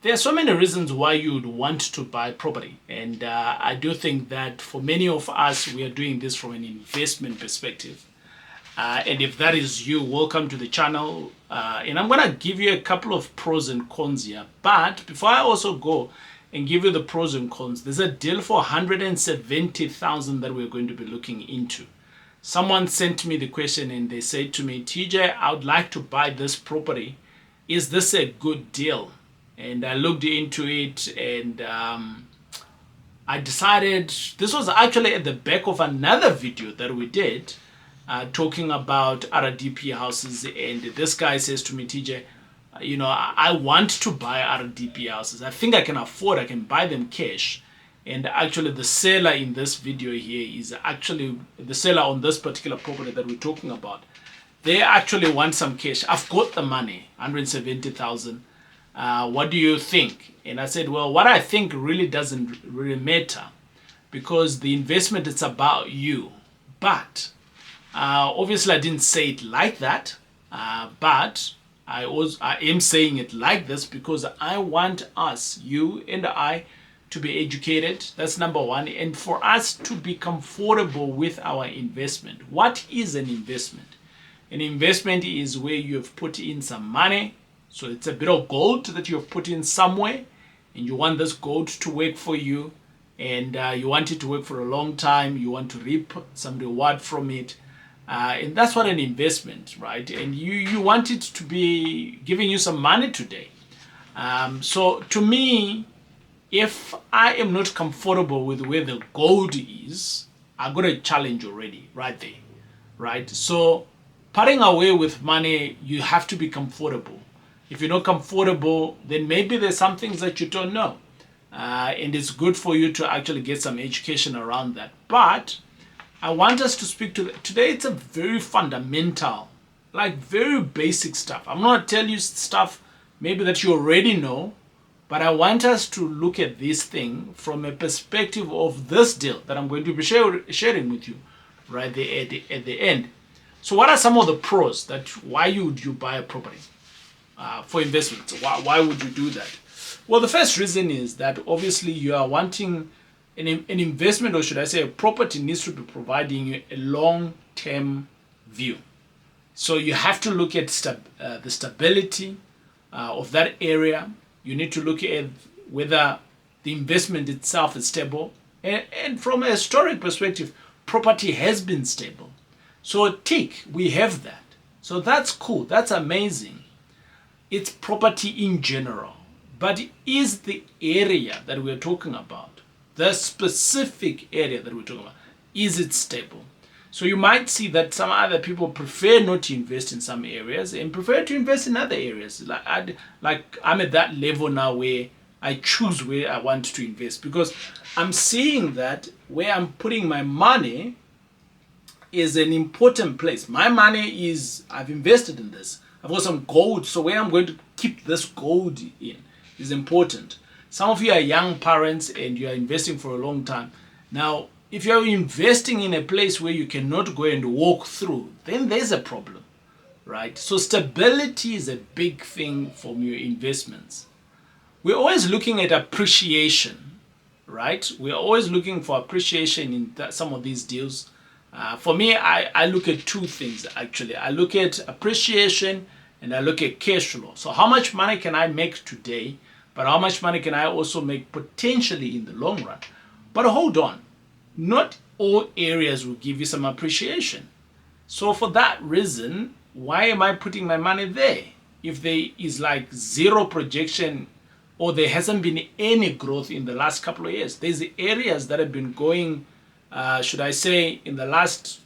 There are so many reasons why you would want to buy property, and I do think that for many of us, we are doing this from an investment perspective. And if that is you, welcome to the channel. And I'm going to give you a couple of pros and cons here. But before I also go and give you the pros and cons, there's a deal for 170,000 that we're going to be looking into. Someone sent me the question and they said to me, TJ, I would like to buy this property. Is this a good deal? And I looked into it, and I decided, this was actually at the back of another video that we did, talking about RDP houses. And this guy says to me, TJ, I want to buy RDP houses. I think I can afford, I can buy them cash. And actually the seller in this video here is actually the seller on this particular property that we're talking about. They actually want some cash. I've got the money, 170,000. What do you think? And I said, well, what I think really doesn't really matter, because the investment is about you. But obviously I didn't say it like that, but I am saying it like this because I want us, you and I, to be educated. That's number one. And for us to be comfortable with our investment. What is an investment? An investment is where you have put in some money. So it's a bit of gold that you have put in somewhere, and you want this gold to work for you, and you want it to work for a long time. You want to reap some reward from it. And that's what an investment, right? And you want it to be giving you some money today. So to me, if I am not comfortable with where the gold is, I got a challenge already right there, right? So parting away with money, you have to be comfortable. If you're not comfortable, then maybe there's some things that you don't know. And it's good for you to actually get some education around that. But I want us to speak to today. It's a very fundamental, like very basic stuff. I'm not going to tell you stuff maybe that you already know, but I want us to look at this thing from a perspective of this deal that I'm going to be sharing with you right there at the end. So what are some of the pros that why would you buy a property? For investments. Why would you do that? Well, the first reason is that obviously you are wanting an investment, or should I say a property needs to be providing you a long-term view. So you have to look at the stability of that area. You need to look at whether the investment itself is stable. And from a historic perspective, property has been stable. So tick, we have that. So that's cool. That's amazing. It's property in general, but is the area that we're talking about, the specific area that we're talking about, is it stable? So you might see that some other people prefer not to invest in some areas and prefer to invest in other areas. Like I'm at that level now where I choose where I want to invest, because I'm seeing that where I'm putting my money is an important place. My money is, I've invested in this. I've got some gold, so where I'm going to keep this gold in is important. Some of you are young parents and you are investing for a long time. Now, if you're investing in a place where you cannot go and walk through, then there's a problem, right? So stability is a big thing from your investments. We're always looking at appreciation, right? We're always looking for appreciation in some of these deals. For me, I look at two things actually. I look at appreciation and I look at cash flow. So how much money can I make today, but how much money can I also make potentially in the long run? But hold on, not all areas will give you some appreciation. So for that reason, why am I putting my money there? If there is like zero projection or there hasn't been any growth in the last couple of years, there's areas that have been going, should I say, in the last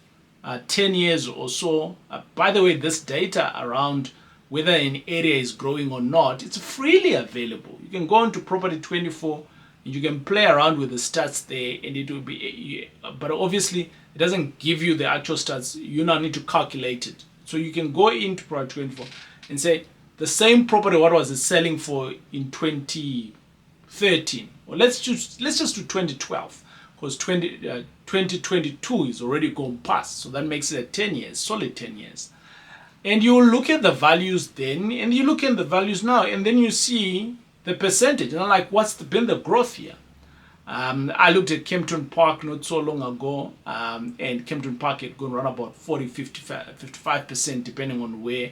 10 years or so. By the way, this data around whether an area is growing or not, it's freely available. You can go into Property 24 and you can play around with the stats there, and it will be, but obviously it doesn't give you the actual stats. You now need to calculate it. So you can go into Property 24 and say the same property, what was it selling for in 2013? Or let's just do 2012, because 2022 is already gone past. So that makes it 10 years, solid 10 years. And you look at the values then, and you look at the values now, and then you see the percentage, like what's been the growth here. I looked at Kempton Park not so long ago, and Kempton Park had gone around about 40, 55% depending on where.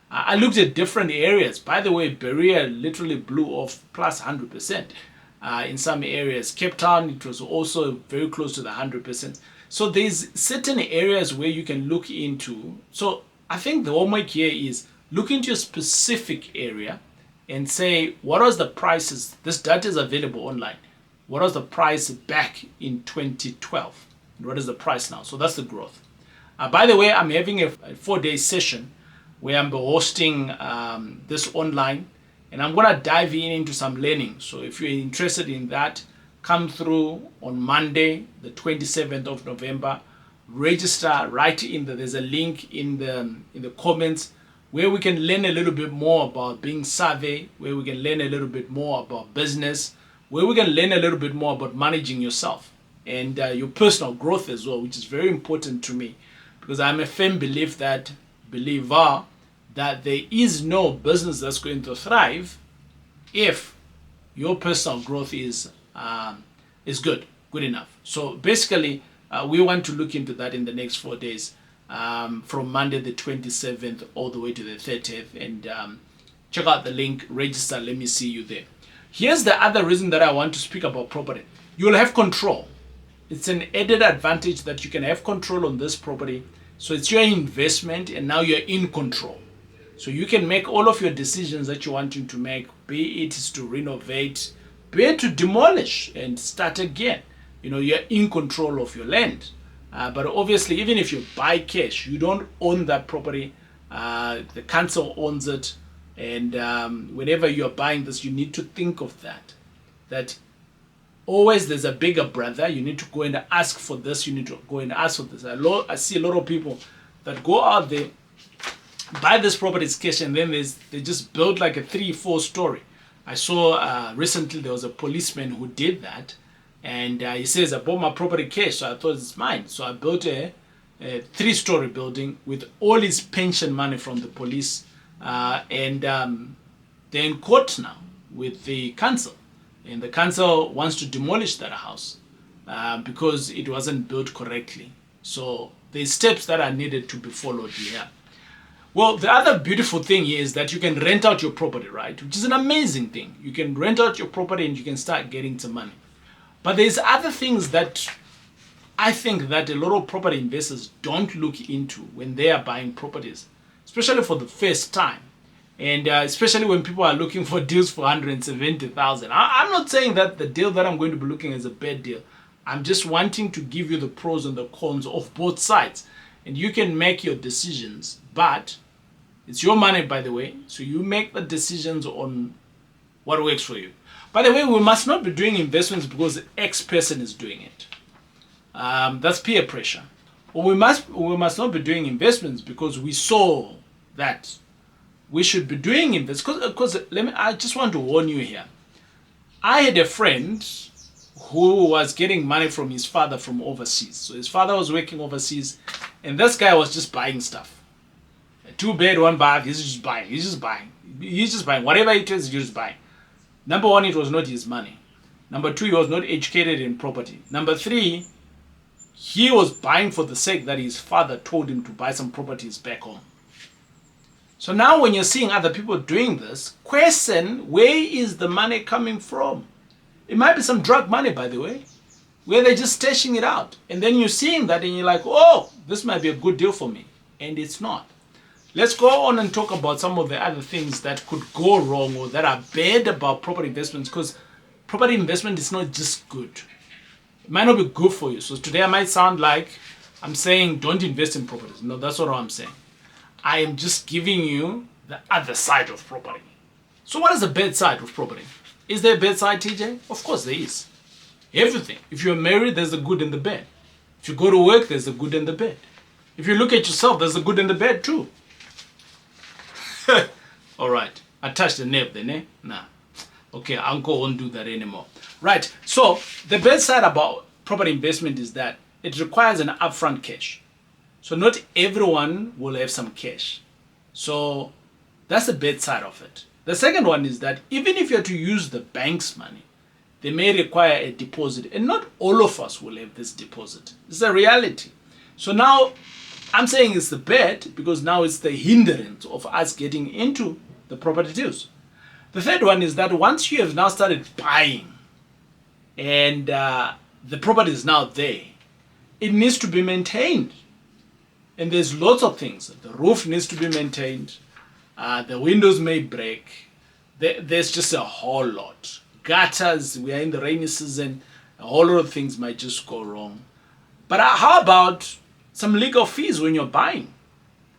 I looked at different areas. By the way, Berea literally blew off plus 100%. In some areas, Cape Town, it was also very close to the 100%. So there's certain areas where you can look into. So I think the homework here is look into a specific area and say, what was the prices? This data is available online. What was the price back in 2012? And what is the price now? So that's the growth. By the way, I'm having a 4-day session where I'm hosting this online, and I'm going to dive into some learning. So if you're interested in that, come through on Monday, the 27th of November. Register right in there's a link in the comments where we can learn a little bit more about being savvy, where we can learn a little bit more about business, where we can learn a little bit more about managing yourself and your personal growth as well, which is very important to me, because I'm a firm believer that there is no business that's going to thrive if your personal growth is good enough. So basically, we want to look into that in the next 4 days, from Monday the 27th all the way to the 30th, and check out the link, register. Let me see you there. Here's the other reason that I want to speak about property. You'll have control. It's an added advantage that you can have control on this property. So it's your investment, and now you're in control. So you can make all of your decisions that you're wanting to make, be it is to renovate, be it to demolish and start again. You're in control of your land. But obviously, even if you buy cash, you don't own that property. The council owns it. And whenever you're buying this, you need to think of that always there's a bigger brother. You need to go and ask for this. You need to go and ask for this. I see a lot of people that go out there, buy this property cash, and then they just build like a 3-4 story. I saw recently there was a policeman who did that, and he says, I bought my property cash, so I thought it's mine. So I built a 3-story building with all his pension money from the police. And they're in court now with the council, and the council wants to demolish that house because it wasn't built correctly. So there's steps that are needed to be followed here. Well, the other beautiful thing here is that you can rent out your property, right? Which is an amazing thing. You can rent out your property and you can start getting some money. But there's other things that I think that a lot of property investors don't look into when they are buying properties, especially for the first time, and especially when people are looking for deals for 170,000. I'm not saying that the deal that I'm going to be looking at is a bad deal. I'm just wanting to give you the pros and the cons of both sides, and you can make your decisions. But it's your money, by the way, so you make the decisions on what works for you. By the way, we must not be doing investments because X person is doing it. That's peer pressure. Or we must not be doing investments because we saw that we should be doing investments. Because I just want to warn you here. I had a friend who was getting money from his father from overseas. So his father was working overseas, and this guy was just buying stuff. 2 bed, 1 bath. He's just buying. Whatever it is, he's just buying. Number 1, it was not his money. Number 2, he was not educated in property. Number 3, he was buying for the sake that his father told him to buy some properties back home. So now when you're seeing other people doing this, question, where is the money coming from? It might be some drug money, by the way, where they're just stashing it out. And then you're seeing that and you're like, oh, this might be a good deal for me. And it's not. Let's go on and talk about some of the other things that could go wrong or that are bad about property investments, because property investment is not just good. It might not be good for you. So today I might sound like I'm saying don't invest in properties. No, that's not what I'm saying. I am just giving you the other side of property. So what is the bad side of property? Is there a bad side, TJ? Of course there is. Everything. If you're married, there's the good and the bad. If you go to work, there's the good and the bad. If you look at yourself, there's the good and the bad too. All right. I touched the nape then, eh? Nah. Okay, Uncle won't do that anymore. Right. So the bad side about property investment is that it requires an upfront cash. So not everyone will have some cash. So that's the bad side of it. The second one is that even if you're to use the bank's money, they may require a deposit, and not all of us will have this deposit. It's a reality. So now I'm saying it's the bad because now it's the hindrance of us getting into the property deals. The third one is that once you have now started buying and the property is now there, it needs to be maintained. And there's lots of things. The roof needs to be maintained. The windows may break. There's just a whole lot. Gutters, we are in the rainy season, a whole lot of things might just go wrong. But how about some legal fees when you're buying?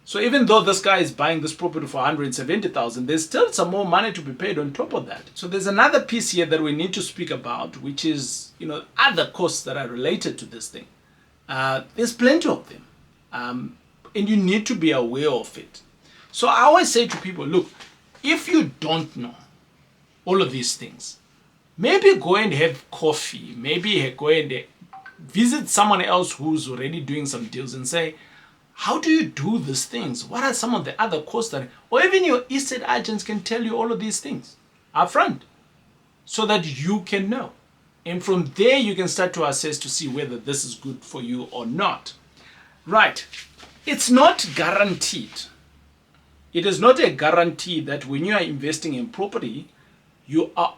So even though this guy is buying this property for 170,000, there's still some more money to be paid on top of that. So there's another piece here that we need to speak about, which is, other costs that are related to this thing. There's plenty of them. And you need to be aware of it. So I always say to people, look, if you don't know all of these things, maybe go and have coffee, maybe go and visit someone else who's already doing some deals and say, how do you do these things? What are some of the other costs that, or even your estate agents can tell you all of these things up front so that you can know. And from there, you can start to assess to see whether this is good for you or not. Right. It's not guaranteed. It is not a guarantee that when you are investing in property, the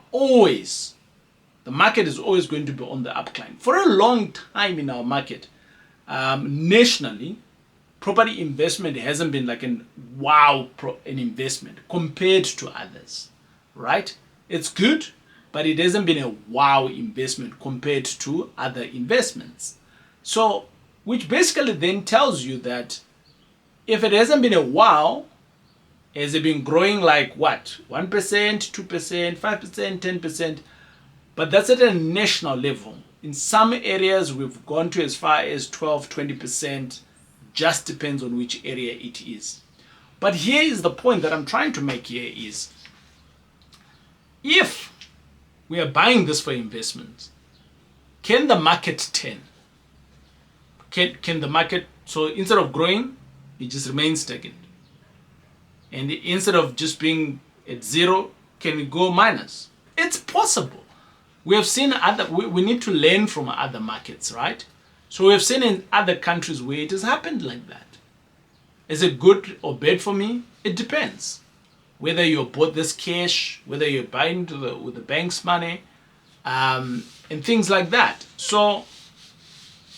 market is always going to be on the upcline. For a long time in our market, nationally, property investment hasn't been like an investment compared to others, right? It's good, but it hasn't been a wow investment compared to other investments. So, which basically then tells you that if it hasn't been a wow, has it been growing like what? 1%, 2%, 5%, 10%? But that's at a national level. In some areas, we've gone to as far as 12, 20%. Just depends on which area it is. But here is the point that I'm trying to make here is, if we are buying this for investment, can the market turn? Can the market, so instead of growing, it just remains stagnant? And instead of just being at zero, can it go minus? It's possible. We have seen we need to learn from other markets, right? So we have seen in other countries where it has happened like that. Is it good or bad for me? It depends. Whether you bought this cash, whether you're buying with the bank's money, and things like that. So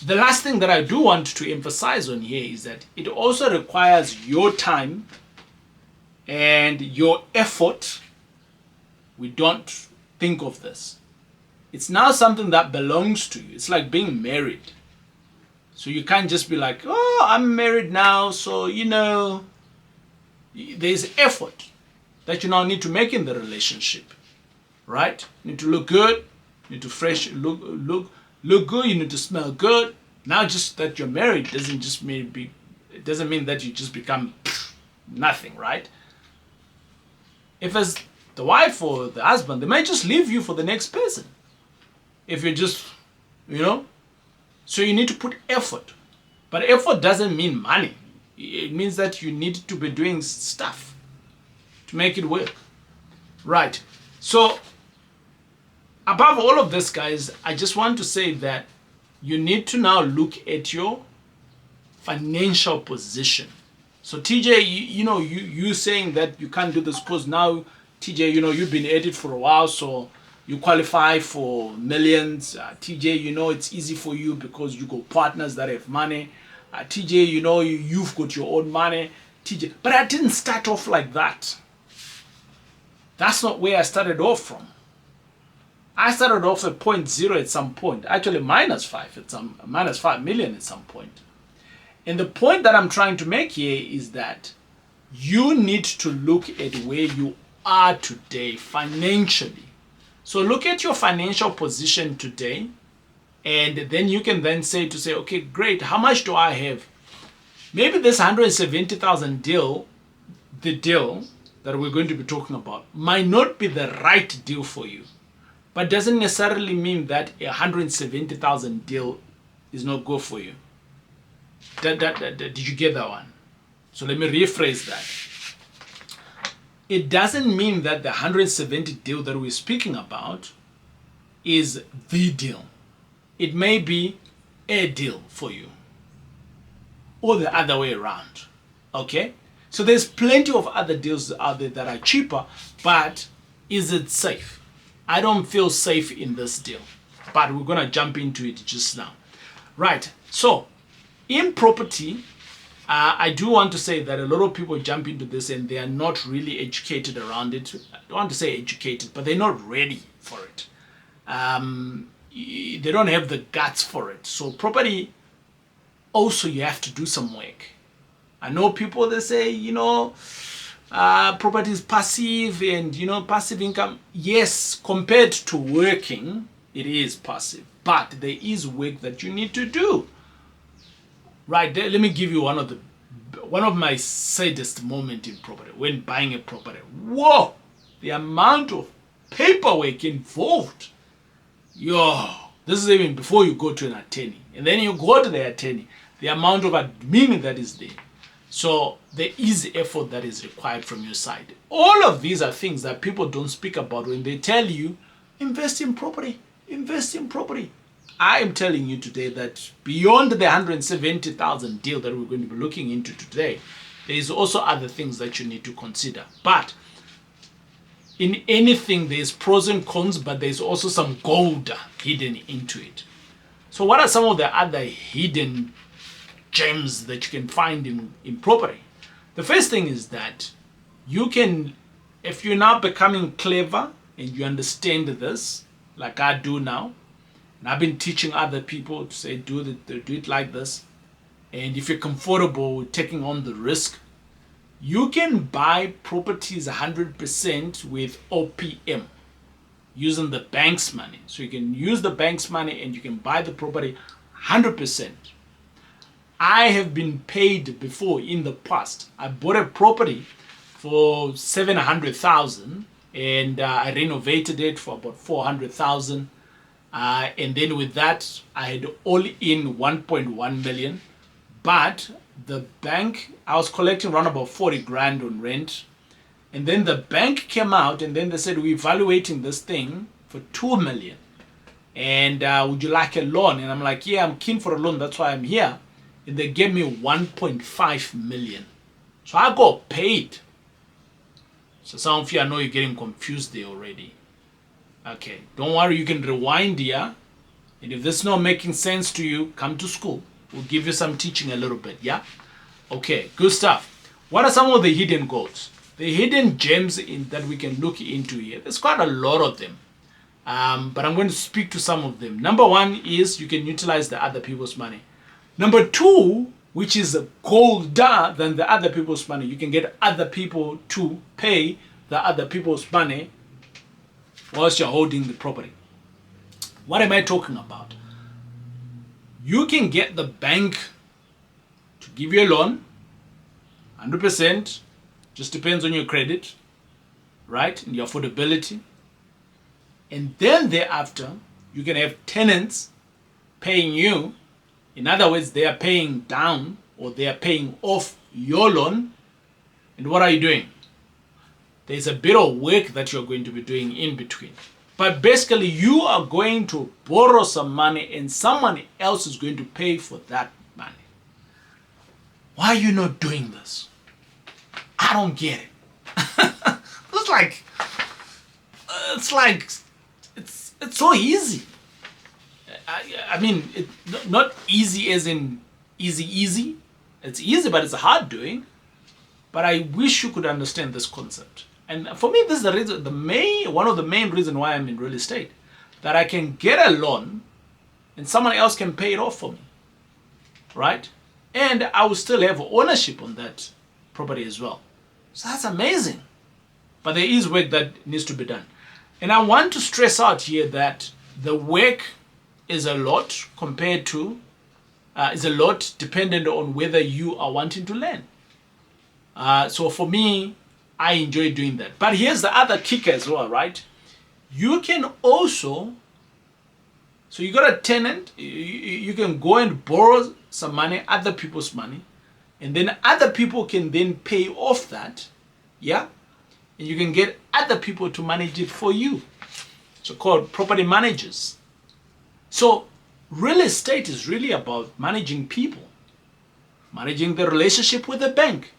the last thing that I do want to emphasize on here is that it also requires your time and your effort. We don't think of this. It's now something that belongs to you. It's like being married. So you can't just be like, oh, I'm married now, so there's effort that you now need to make in the relationship, right? You need to look good, you need to look good, you need to smell good. Now just that you're married doesn't mean that you just become nothing, right? If it's the wife or the husband, they might just leave you for the next person. If you're just, so you need to put effort. But effort doesn't mean money. It means that you need to be doing stuff to make it work. Right. So above all of this, guys, I just want to say that you need to now look at your financial position. So TJ, you saying that you can't do this because now, TJ, you've been at it for a while, so you qualify for millions. TJ, it's easy for you because you got partners that have money. TJ, you've got your own money. TJ, but I didn't start off like that. That's not where I started off from. I started off at 0.0 at some point, actually minus 5 million at some point. And the point that I'm trying to make here is that you need to look at where you are today financially. So look at your financial position today, and then you can then say, okay, great, how much do I have? Maybe this 170,000 deal, the deal that we're going to be talking about, might not be the right deal for you, but doesn't necessarily mean that a 170,000 deal is not good for you. Did you get that one? So let me rephrase that. it doesn't mean that the 170 deal that we're speaking about is the deal. It may be a deal for you, or the other way around. Okay? So there's plenty of other deals out there that are cheaper, but is it safe? I don't feel safe in this deal, but we're going to jump into it just now. Right. So in property, I do want to say that a lot of people jump into this and they are not really educated around it. I don't want to say educated, but they're not ready for it. They don't have the guts for it. So property, also you have to do some work. I know people that say, property is passive and, passive income. Yes, compared to working, it is passive. But there is work that you need to do. Right, let me give you one of my saddest moments in property, when buying a property. Whoa, the amount of paperwork involved. This is even before you go to an attorney. And then you go to the attorney, the amount of admin that is there. So there is effort that is required from your side. All of these are things that people don't speak about when they tell you, invest in property, invest in property. I am telling you today that beyond the 170,000 deal that we're going to be looking into today, there is also other things that you need to consider. But in anything, there's pros and cons, but there's also some gold hidden into it. So what are some of the other hidden gems that you can find in property? The first thing is that you can, if you're now becoming clever and you understand this, like I do now, and I've been teaching other people to say, do it like this. And if you're comfortable with taking on the risk, you can buy properties 100% with OPM, using the bank's money. So you can use the bank's money and you can buy the property 100%. I have been paid before in the past. I bought a property for 700,000 and I renovated it for about 400,000. And then with that, I had all in 1.1 million. But the bank, I was collecting around about 40 grand on rent. And then the bank came out and then they said, we're evaluating this thing for 2 million. And would you like a loan? And I'm like, yeah, I'm keen for a loan. That's why I'm here. And they gave me 1.5 million. So I got paid. So some of you, I know you're getting confused there already. Okay, don't worry, you can rewind here. And if this is not making sense to you, come to school. We'll give you some teaching a little bit, yeah? Okay, good stuff. What are some of the hidden goals? The hidden gems that we can look into here. There's quite a lot of them. But I'm going to speak to some of them. Number one is you can utilize the other people's money. Number two, which is colder than the other people's money, you can get other people to pay the other people's money whilst you're holding the property. What am I talking about? You can get the bank to give you a loan, 100%, just depends on your credit, right, and your affordability. And then thereafter, you can have tenants paying you. In other words, they are paying down or they are paying off your loan. And what are you doing? There's a bit of work that you're going to be doing in between. But basically, you are going to borrow some money and someone else is going to pay for that money. Why are you not doing this? I don't get it. It's so easy. I mean, not easy as in easy. It's easy, but it's hard doing. But I wish you could understand this concept. And for me, this is the reason, one of the main reasons why I'm in real estate, that I can get a loan and someone else can pay it off for me, right? And I will still have ownership on that property as well. So that's amazing. But there is work that needs to be done. And I want to stress out here that the work is a lot compared to, is a lot dependent on whether you are wanting to learn. So for me, I enjoy doing that. But here's the other kicker as well, right? You can also, so you got a tenant, you can go and borrow some money, other people's money, and then other people can then pay off that, yeah? and you can get other people to manage it for you. So called property managers. So real estate is really about managing people, managing the relationship with the bank,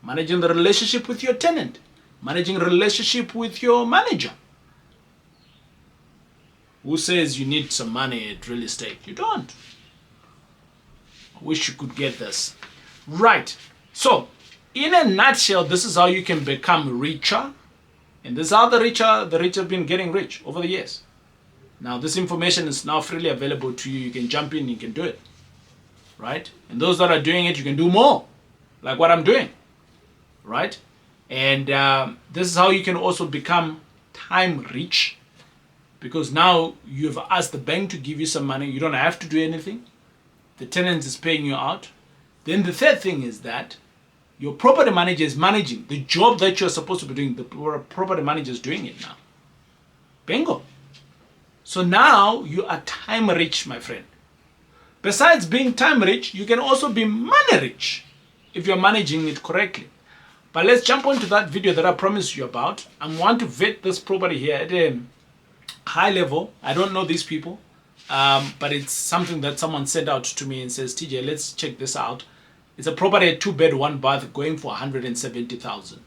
managing the relationship with your tenant, managing the relationship with your manager. Who says you need some money at real estate? You don't. I wish you could get this. Right. So, in a nutshell, this is how you can become richer. And this is how the rich have been getting rich over the years. Now, this information is now freely available to you. You can jump in, you can do it. Right? And those that are doing it, you can do more. Like what I'm doing. Right? And this is how you can also become time rich. Because now you've asked the bank to give you some money. You don't have to do anything. The tenant is paying you out. Then the third thing is that your property manager is managing the job that you're supposed to be doing. The property manager is doing it now. Bingo. So now you are time rich, my friend. Besides being time rich, you can also be money rich if you're managing it correctly. But let's jump onto that video that I promised you about. I want to vet this property here at a high level. I don't know these people, but it's something that someone sent out to me and says, TJ, let's check this out. It's a property, a 2-bed, 1-bath, going for 170,000.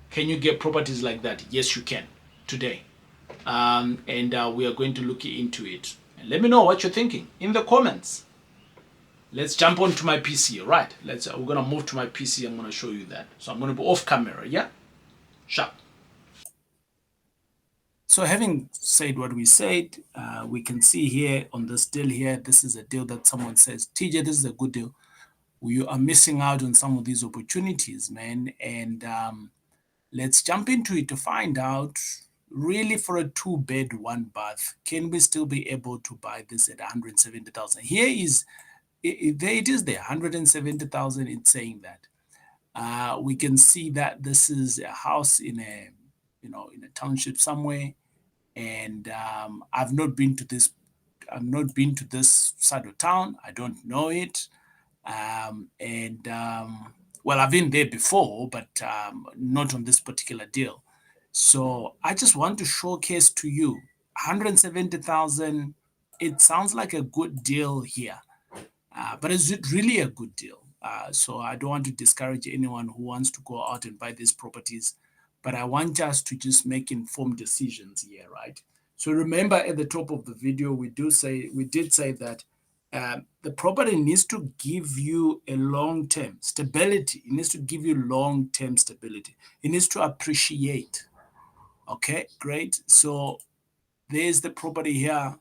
Can you get properties like that? Yes, you can today. And we are going to look into it. And let me know what you're thinking in the comments. Let's jump onto my PC. Right. We're gonna move to my PC. I'm gonna show you that. So I'm gonna be off camera. Yeah. Sharp. So having said what we said, we can see here on this deal here, this is a deal that someone says, TJ, this is a good deal. You are missing out on some of these opportunities, man. And let's jump into it to find out, really, for a 2-bed, 1-bath, can we still be able to buy this at 170,000? Here is, it is there, 170,000. It's saying that. We can see that this is a house in a, in a township somewhere. And I've not been to this side of town. I don't know it. Well, I've been there before, but not on this particular deal. So I just want to showcase to you 170,000. It sounds like a good deal here, but is it really a good deal? So I don't want to discourage anyone who wants to go out and buy these properties, but I want us to just make informed decisions here, right? So remember, at the top of the video, we did say that the property needs to give you a long-term stability. It needs to give you long-term stability. It needs to appreciate. Okay, great. So there's the property here.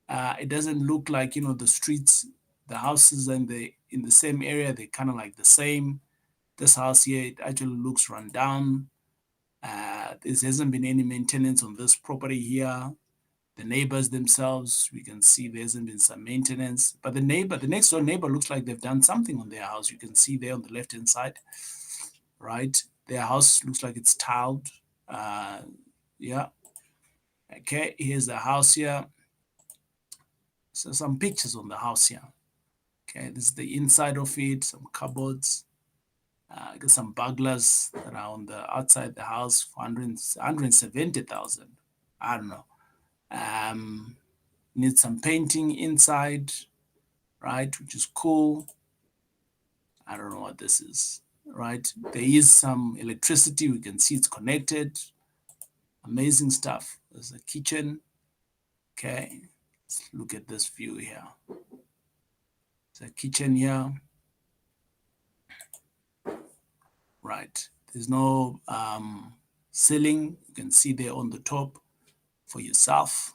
It doesn't look like, the streets, the houses in the same area, they're kind of like the same. This house here, it actually looks run down. There hasn't been any maintenance on this property here. The neighbors themselves, we can see there hasn't been some maintenance. But the next door neighbor looks like they've done something on their house. You can see there on the left-hand side, right? Their house looks like it's tiled. Yeah. Okay, here's the house here. So some pictures on the house here. Okay, this is the inside of it, some cupboards. Got some burglars that are on the outside the house for 170,000. I don't know. Need some painting inside, right? Which is cool. I don't know what this is, right? There is some electricity. We can see it's connected. Amazing stuff. There's a kitchen. Okay, let's look at this view here. There's a kitchen here. Right. There's no ceiling. You can see there on the top for yourself.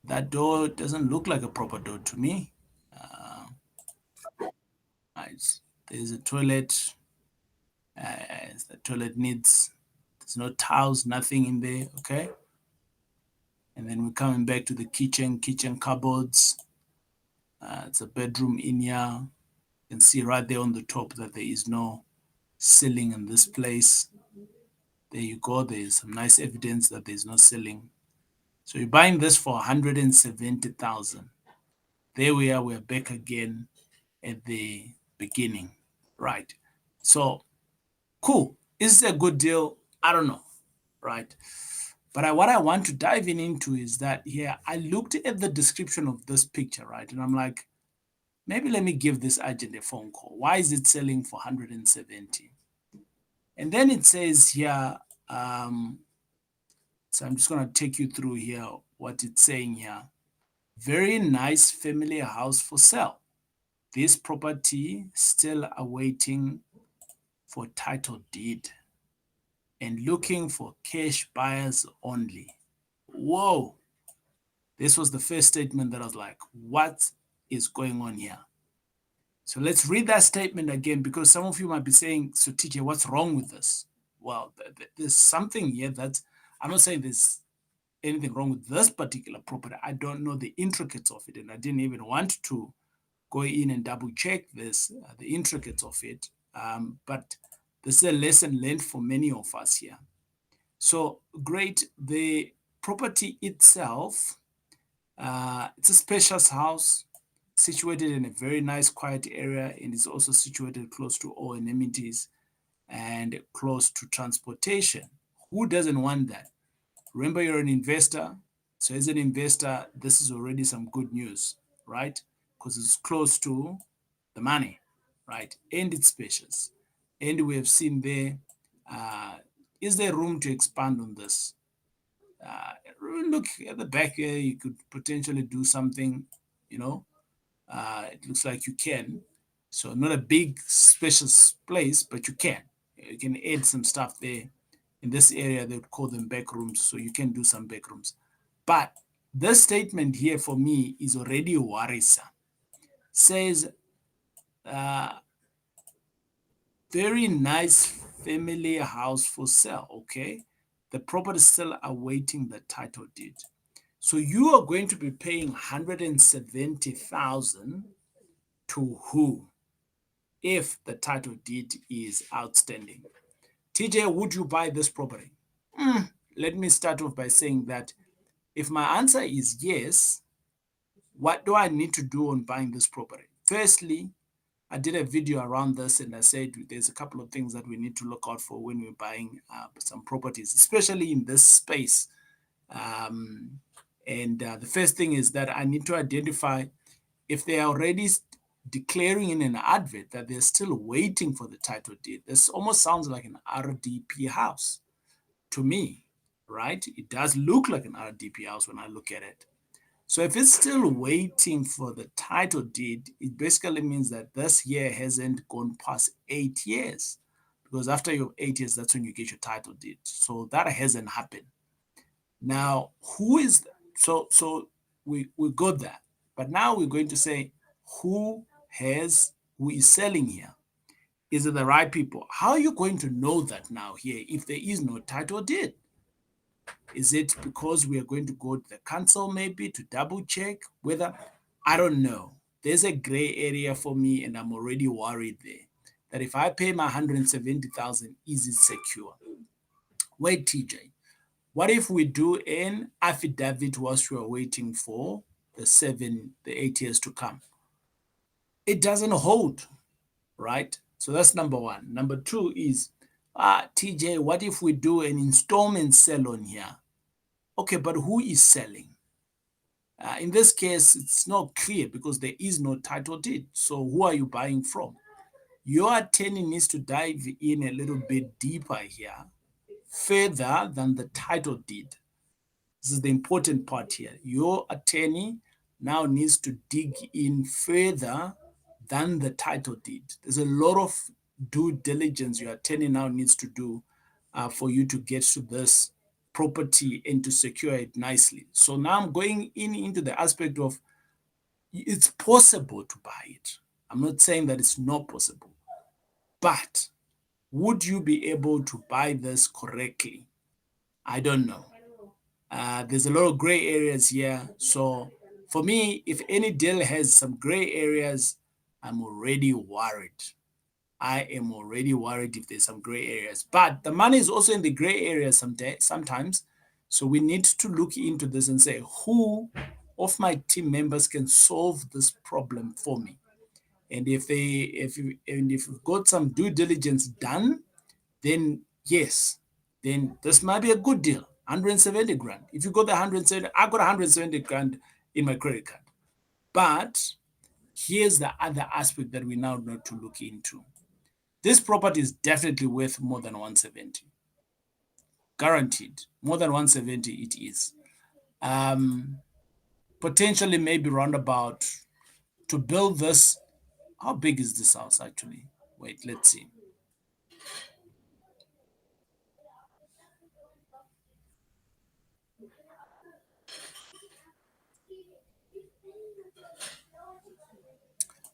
That door doesn't look like a proper door to me. Right. There's a toilet. The toilet there's no towels, nothing in there. Okay. And then we're coming back to the kitchen cupboards. It's a bedroom in here. You can see right there on the top that there is no ceiling in this place. There you go. There's some nice evidence that there's no ceiling. So you're buying this for 170,000. There we are. We're back again at the beginning, right? So cool. Is it a good deal? I don't know. right? But what I want to dive into is that here I looked at the description of this picture, right? And I'm like, maybe let me give this agent a phone call. Why is it selling for 170? And then it says here, so I'm just going to take you through here what it's saying here. Very nice family house for sale. This property still awaiting for title deed and looking for cash buyers only. Whoa. This was the first statement that I was like, what is going on here? So let's read that statement again, because some of you might be saying, so TJ, what's wrong with this? Well, there's something here that I'm not saying there's anything wrong with this particular property. I don't know the intricacies of it, and I didn't even want to go in and double check this, the intricacies of it. But this is a lesson learned for many of us here. So great. The property itself, it's a spacious house situated in a very nice quiet area, and is also situated close to all amenities and close to transportation. Who doesn't want that? Remember, you're an investor. So as an investor, this is already some good news, right? Because it's close to the money, right? And it's spacious. And we have seen there, is there room to expand on this? Look at the back here, you could potentially do something, you know, it looks like you can. So not a big spacious place, but you can. You can add some stuff there. In this area, they would call them back rooms. So you can do some back rooms. But this statement here for me is already worrisome. Says, very nice family house for sale, okay? The property is still awaiting the title deed. So you are going to be paying 170,000 to who if the title deed is outstanding? TJ, would you buy this property? Let me start off by saying that if my answer is yes, what do I need to do on buying this property? Firstly, I did a video around this and I said there's a couple of things that we need to look out for when we're buying some properties, especially in this space. The first thing is that I need to identify if they are already declaring in an advert that they're still waiting for the title deed. This almost sounds like an RDP house to me, right? It does look like an RDP house when I look at it. So if it's still waiting for the title deed, it basically means that this year hasn't gone past 8 years, because after your 8 years, that's when you get your title deed. So that hasn't happened. Now, who is so we got that, but now we're going to say who is selling here? Is it the right people? How are you going to know that now here if there is no title deed? Is it because we are going to go to the council maybe to double check whether? I don't know. There's a gray area for me, and I'm already worried there that if I pay my 170,000, is it secure? Wait, TJ. What if we do an affidavit whilst we are waiting for the 8 years to come? It doesn't hold, right? So that's number one. Number two is, TJ, what if we do an installment sale on here? Okay, but who is selling? In this case, it's not clear because there is no title deed. So who are you buying from? Your attorney needs to dive in a little bit deeper here, further than the title deed. This is the important part here. Your attorney now needs to dig in further than the title deed. There's a lot of due diligence your attorney now needs to do for you to get to this property and to secure it nicely. So now I'm going into the aspect of it's possible to buy it. I'm not saying that it's not possible, but would you be able to buy this correctly? I don't know. There's a lot of gray areas here. So for me, if any deal has some gray areas, I'm already worried. I am already worried if there's some gray areas. But the money is also in the gray areas sometimes. So we need to look into this and say, who of my team members can solve this problem for me? And if you've got some due diligence done, then yes, then this might be a good deal. 170 grand. If you got the 170, I got 170 grand in my credit card. But here's the other aspect that we now need to look into. This property is definitely worth more than 170. Guaranteed. More than 170 it is. Potentially maybe roundabout to build this. How big is this house actually? Wait, let's see.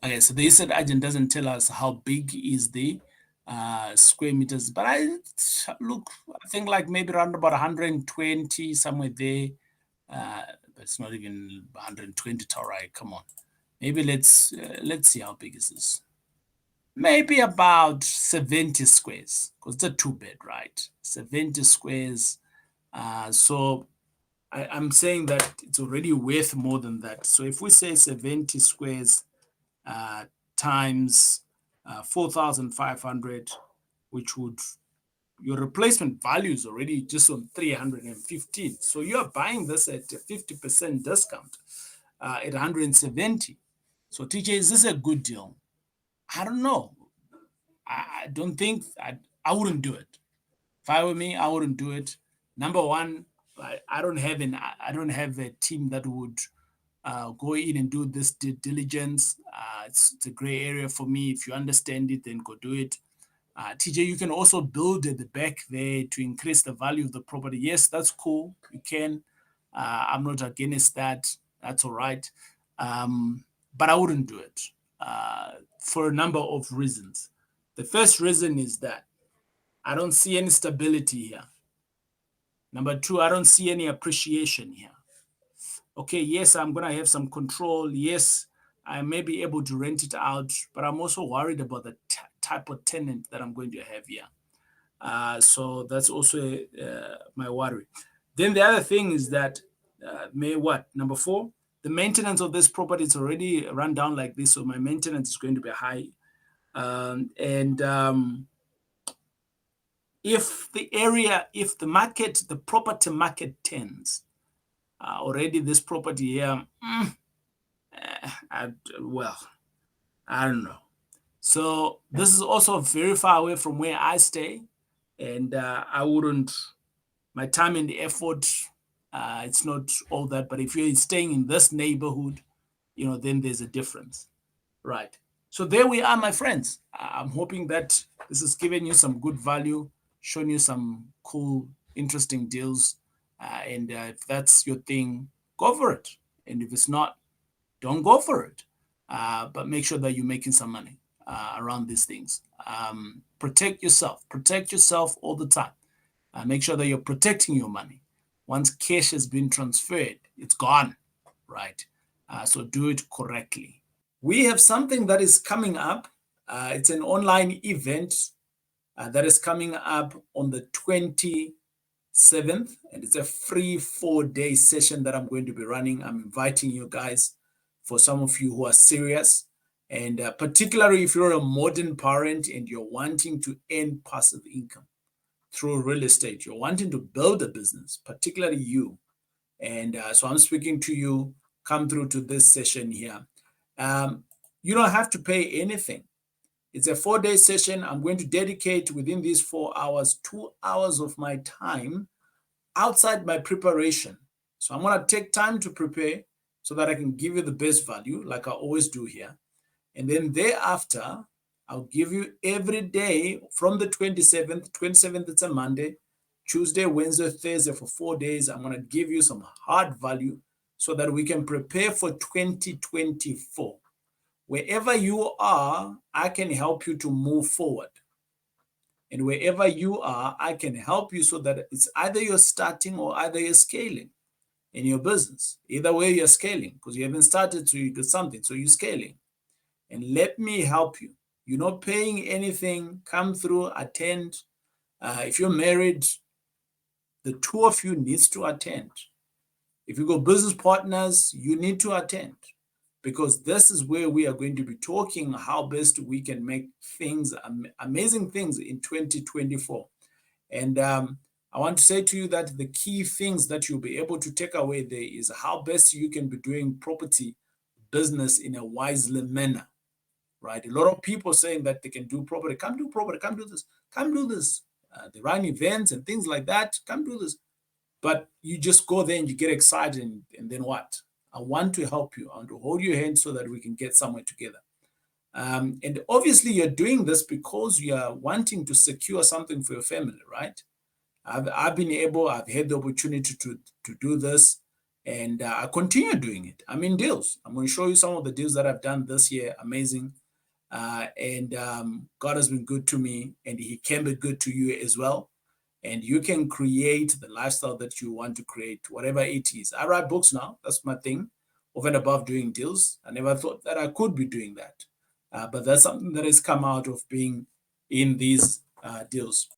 Okay, so the estate agent doesn't tell us how big is the square meters, but I think like maybe around about 120 somewhere there. But it's not even 120 Taurai. Come on, maybe let's see how big is this. Maybe about 70 squares because it's a two bed, right? 70 squares. So I'm saying that it's already worth more than that. So if we say 70 squares times 4,500, which would your replacement value is already just on 315. So you're buying this at a 50% discount at 170. So TJ, is this a good deal? I don't know. I don't think I wouldn't do it. If I were me, I wouldn't do it. Number one, I don't have a team that would go in and do this due diligence. It's a gray area for me. If you understand it, then go do it. TJ, you can also build at the back there to increase the value of the property. Yes, that's cool. You can. I'm not against that. That's all right. But I wouldn't do it for a number of reasons. The first reason is that I don't see any stability here. Number two, I don't see any appreciation here. Okay, yes, I'm going to have some control. Yes, I may be able to rent it out, but I'm also worried about the type of tenant that I'm going to have here. So that's also my worry. Then the other thing is that number four, the maintenance of this property is already run down like this, so my maintenance is going to be high. And if the property market turns, already this property here, I don't know. So this is also very far away from where I stay, and I wouldn't. My time and the effort, it's not all that. But if you're staying in this neighborhood, then there's a difference, right? So there we are, my friends. I'm hoping that this has given you some good value, shown you some cool, interesting deals, and if that's your thing, go for it. And if it's not, don't go for it. But make sure that you're making some money around these things. Protect yourself. Protect yourself all the time. Make sure that you're protecting your money. Once cash has been transferred, it's gone, right? So do it correctly. We have something that is coming up. It's an online event that is coming up on the 27th, and it's a free 4-day session that I'm going to be running. I'm inviting you guys, for some of you who are serious, and particularly if you're a modern parent and you're wanting to earn passive income through real estate, you're wanting to build a business, particularly you. And so I'm speaking to you. Come through to this session here. You don't have to pay anything. It's a 4-day session. I'm going to dedicate within these 4 hours, 2 hours of my time outside my preparation. So I'm going to take time to prepare so that I can give you the best value, like I always do here. And then thereafter, I'll give you every day from the 27th. 27th, it's a Monday. Tuesday, Wednesday, Thursday for 4 days. I'm going to give you some hard value so that we can prepare for 2024. Wherever you are, I can help you to move forward. And wherever you are, I can help you so that it's either you're starting or either you're scaling in your business. Either way, you're scaling because you haven't started, so you get something, so you're scaling. And let me help you. You're not paying anything. Come through, attend. If you're married, the two of you needs to attend. If you got business partners, you need to attend, because this is where we are going to be talking how best we can make things, amazing things in 2024. And I want to say to you that the key things that you'll be able to take away there is how best you can be doing property business in a wisely manner, right? A lot of people saying that they can do property, come do this, come do this. They run events and things like that, come do this. But you just go there and you get excited, and then what? I want to help you. I want to hold your hand so that we can get somewhere together. And obviously, you're doing this because you are wanting to secure something for your family, right? I've had the opportunity to do this, and I continue doing it. I'm in deals. I'm going to show you some of the deals that I've done this year. Amazing. And God has been good to me, and He can be good to you as well. And you can create the lifestyle that you want to create, whatever it is. I write books now. That's my thing. Over and above doing deals, I never thought that I could be doing that. But that's something that has come out of being in these deals.